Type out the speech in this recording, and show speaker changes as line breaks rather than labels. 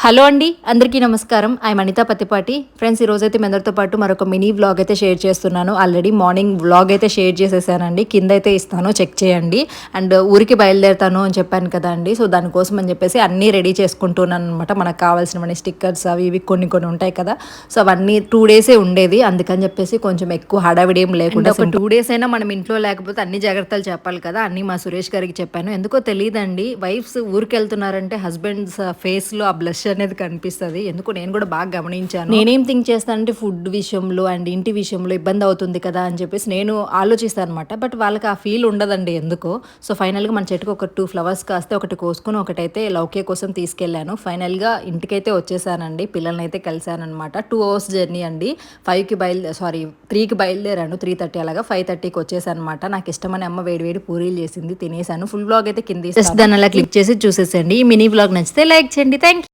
Hello అండి, అందరికీ నమస్కారం. ఐఎమ్ అనిత పత్తిపాటి. ఫ్రెండ్స్, ఈరోజైతే మీ అందరితో పాటు మరొక మినీ వ్లాగ్ అయితే షేర్ చేస్తున్నాను. ఆల్రెడీ మార్నింగ్ వ్లాగ్ అయితే షేర్ చేసేసానండి. కింద అయితే ఇస్తాను, చెక్ చేయండి. అండ్ ఊరికి బయలుదేరుతాను అని చెప్పాను కదా అండి. సో దానికోసం అని చెప్పేసి అన్నీ రెడీ చేసుకుంటున్నాను అనమాట. మనకు కావాల్సినవన్నీ స్టిక్కర్స్ అవి ఇవి కొన్ని కొన్ని ఉంటాయి కదా. సో అవన్నీ 2 డేసే ఉండేది. అందుకని చెప్పేసి కొంచెం ఎక్కువ హడావిడి ఏం లేకుండా ఒక 2 డేస్ అయినా మనం ఇంట్లో లేకపోతే అన్ని జాగ్రత్తలు చెప్పాలి కదా. అన్నీ మా సురేష్ గారికి చెప్పాను. ఎందుకో తెలియదండి, వైఫ్స్ ఊరికి వెళ్తున్నారంటే హస్బెండ్స్ ఫేస్లో ఆ బ్లష్ అనేది కనిపిస్తుంది. ఎందుకు నేను కూడా బాగా గమనించాను. నేనేం థింక్ చేస్తానంటే ఫుడ్ విషయంలో అండ్ ఇంటి విషయంలో ఇబ్బంది అవుతుంది కదా అని చెప్పేసి నేను ఆలోచిస్తాను అనమాట. బట్ వాళ్ళకి ఆ ఫీల్ ఉండదండి ఎందుకో. సో ఫైనల్గా మన చెట్టుకు ఒక 2 ఫ్లవర్స్ కాస్తే ఒకటి కోసుకుని ఒకటైతే లౌకే కోసం తీసుకెళ్ళాను. ఫైనల్గా ఇంటికైతే వచ్చేసానండి. పిల్లల్ని అయితే కలిసానమాట. 2 అవర్స్ జర్నీ అండి. 3కి బయలుదేరాను. 3:30 అలాగా 5:30కి వచ్చేసాను అనమాట. నాకు ఇష్టమని అమ్మ వేడి వేడి పూరీలు చేసింది, తినేసాను. ఫుల్ బ్లాగ్ అయితే కింద దాన్ని అలా క్లిక్ చేసి చూసేసండి. ఈ మినీ బ్లాగ్ నచ్చితే లైక్ చేయండి. Thank you.